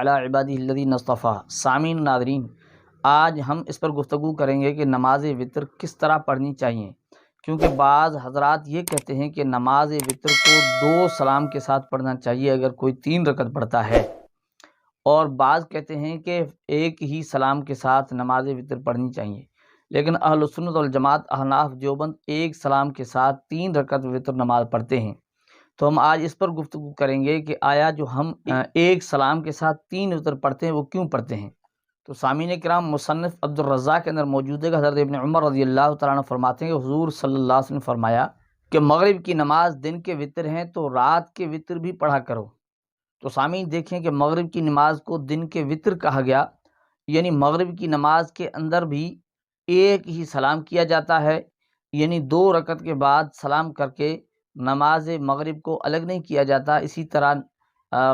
علی عبادہ الذین اصطفیٰ۔ سامعین ناظرین، آج ہم اس پر گفتگو کریں گے کہ نماز وتر کس طرح پڑھنی چاہیے، کیونکہ بعض حضرات یہ کہتے ہیں کہ نماز وتر کو 2 سلام کے ساتھ پڑھنا چاہیے اگر کوئی 3 رکعت پڑھتا ہے، اور بعض کہتے ہیں کہ ایک ہی سلام کے ساتھ نماز وتر پڑھنی چاہیے، لیکن اہل سنت والجماعت احناف دیوبند ایک سلام کے ساتھ 3 رکعت وتر نماز پڑھتے ہیں۔ تو ہم آج اس پر گفتگو کریں گے کہ آیا جو ہم ایک سلام کے ساتھ 3 وتر پڑھتے ہیں وہ کیوں پڑھتے ہیں۔ تو سامعین کرام، مصنف عبدالرزاق کے اندر موجود ہے کہ حضرت ابن عمر رضی اللہ تعالیٰ عنہ فرماتے ہیں کہ حضور صلی اللہ علیہ وسلم نے فرمایا کہ مغرب کی نماز دن کے وتر ہیں تو رات کے وتر بھی پڑھا کرو۔ تو سامعین دیکھیں کہ مغرب کی نماز کو دن کے وتر کہا گیا، یعنی مغرب کی نماز کے اندر بھی ایک ہی سلام کیا جاتا ہے، یعنی 2 رکعت کے بعد سلام کر کے نماز مغرب کو الگ نہیں کیا جاتا۔ اسی طرح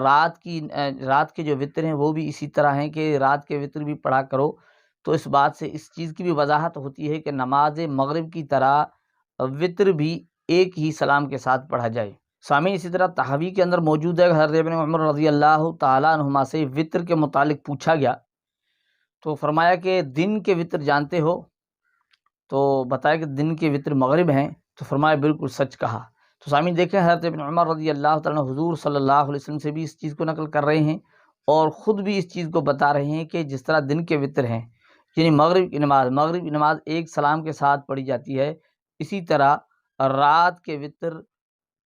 رات کے جو وتر ہیں وہ بھی اسی طرح ہیں کہ رات کے وتر بھی پڑھا کرو۔ تو اس بات سے اس چیز کی بھی وضاحت ہوتی ہے کہ نماز مغرب کی طرح وتر بھی ایک ہی سلام کے ساتھ پڑھا جائے۔ سامعین، اسی طرح تحوی کے اندر موجود ہے کہ حضرت ابن عمر رضی اللہ تعالیٰ عنہما سے وتر کے متعلق پوچھا گیا تو فرمایا کہ دن کے وتر جانتے ہو؟ تو بتایا کہ دن کے وتر مغرب ہیں، تو فرمایا بالکل سچ کہا۔ تو سامعین دیکھیں، حضرت ابن عمر رضی اللہ تعالیٰ عنہ حضور صلی اللہ علیہ وسلم سے بھی اس چیز کو نقل کر رہے ہیں اور خود بھی اس چیز کو بتا رہے ہیں کہ جس طرح دن کے وتر ہیں، یعنی مغرب کی نماز ایک سلام کے ساتھ پڑھی جاتی ہے، اسی طرح رات کے وتر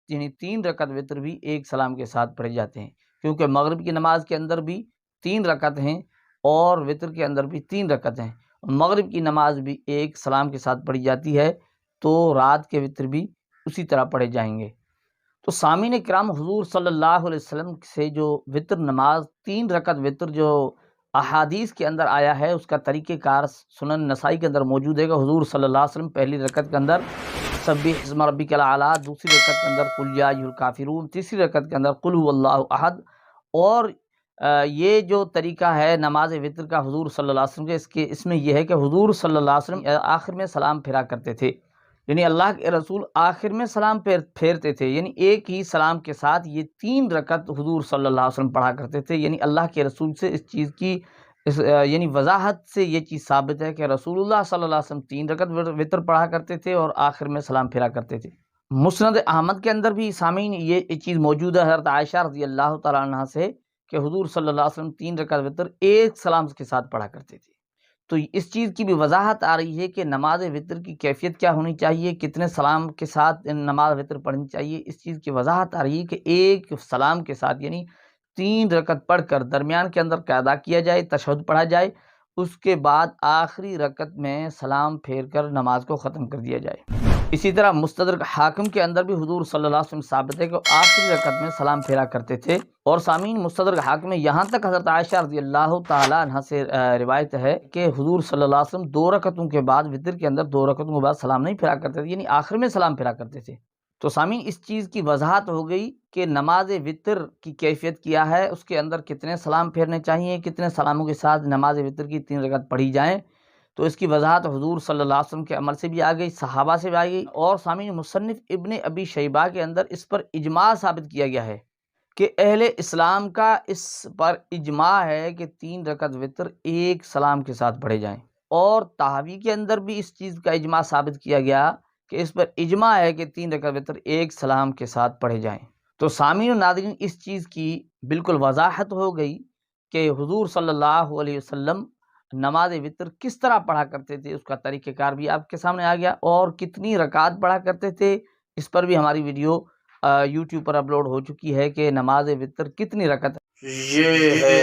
یعنی 3 رکعت وتر بھی ایک سلام کے ساتھ پڑھے جاتے ہیں، کیونکہ مغرب کی نماز کے اندر بھی 3 رکعت ہیں اور وتر کے اندر بھی 3 رکعت ہیں۔ مغرب کی نماز بھی ایک سلام کے ساتھ پڑھی جاتی ہے تو رات کے وتر بھی اسی طرح پڑھے جائیں گے۔ تو سامعین کرام، حضور صلی اللہ علیہ وسلم سے جو وتر نماز 3 رکعت وتر جو احادیث کے اندر آیا ہے، اس کا طریقہ کار سنن نسائی کے اندر موجود ہے کہ حضور صلی اللہ علیہ وسلم پہلی رکعت کے اندر سبح اسم ربک الاعلیٰ، دوسری رکعت کے اندر قل یا ایھا الکافرون، تیسری رکعت کے اندر قل ھو اللہ احد، اور یہ جو طریقہ ہے نماز وتر کا حضور صلی اللہ علیہ وسلم کے، اس میں یہ ہے کہ حضور صلی اللہ علیہ وسلم آخر میں سلام پھیرا کرتے تھے، یعنی اللہ کے رسول آخر میں سلام پھیرتے تھے، یعنی ایک ہی سلام کے ساتھ یہ 3 رکعت حضور صلی اللہ علیہ وسلم پڑھا کرتے تھے۔ یعنی اللہ کے رسول سے اس چیز کی یعنی وضاحت سے یہ چیز ثابت ہے کہ رسول اللہ صلی اللہ علیہ وسلم 3 رکعت وتر پڑھا کرتے تھے اور آخر میں سلام پھیرا کرتے تھے۔ مسند احمد کے اندر بھی سامعین یہ چیز موجود ہے حضرت عائشہ رضی اللہ تعالیٰ عنہا سے کہ حضور صلی اللہ علیہ وسلم 3 رکعت وتر ایک سلام کے ساتھ پڑھا کرتے تھے۔ تو اس چیز کی بھی وضاحت آ رہی ہے کہ نماز وتر کی کیفیت کیا ہونی چاہیے، کتنے سلام کے ساتھ نماز وتر پڑھنی چاہیے، اس چیز کی وضاحت آ رہی ہے کہ ایک سلام کے ساتھ یعنی 3 رکعت پڑھ کر درمیان کے اندر ادا کیا جائے، تشہد پڑھا جائے، اس کے بعد آخری رکعت میں سلام پھیر کر نماز کو ختم کر دیا جائے۔ اسی طرح مستدرک حاکم کے اندر بھی حضور صلی اللہ علیہ وسلم ثابت ہے کہ آخری رکعت میں سلام پھیرا کرتے تھے۔ اور سامعین، مستدرک حاکم میں یہاں تک حضرت عائشہ رضی اللہ تعالیٰ عنہ سے روایت ہے کہ حضور صلی اللہ علیہ وسلم 2 رکعتوں کے بعد وتر کے اندر 2 رکعتوں کے بعد سلام نہیں پھیرا کرتے تھے، یعنی آخر میں سلام پھیرا کرتے تھے۔ تو سامعین، اس چیز کی وضاحت ہو گئی کہ نماز وتر کی کیفیت کیا ہے، اس کے اندر کتنے سلام پھیرنے چاہیے، کتنے سلاموں کے ساتھ نماز وتر کی 3 رکعت پڑھی جائیں۔ تو اس کی وضاحت حضور صلی اللہ علیہ وسلم کے عمل سے بھی آ گئی، صحابہ سے بھی آ گئی، اور سامعین مصنف ابن ابی شیبہ کے اندر اس پر اجماع ثابت کیا گیا ہے کہ اہل اسلام کا اس پر اجماع ہے کہ 3 رکعت وتر ایک سلام کے ساتھ پڑھے جائیں، اور تحوی کے اندر بھی اس چیز کا اجماع ثابت کیا گیا کہ اس پر اجماع ہے کہ 3 رکعت وتر ایک سلام کے ساتھ پڑھے جائیں۔ تو سامعین و ناظرین، اس چیز کی بالکل وضاحت ہو گئی کہ حضور صلی اللہ علیہ وسلم نماز وتر کس طرح پڑھا کرتے تھے، اس کا طریقہ کار بھی آپ کے سامنے آ گیا، اور کتنی رکعات پڑھا کرتے تھے اس پر بھی ہماری ویڈیو یوٹیوب پر اپلوڈ ہو چکی ہے کہ نماز وتر کتنی رکعت یہ ہے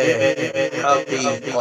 حقیقت۔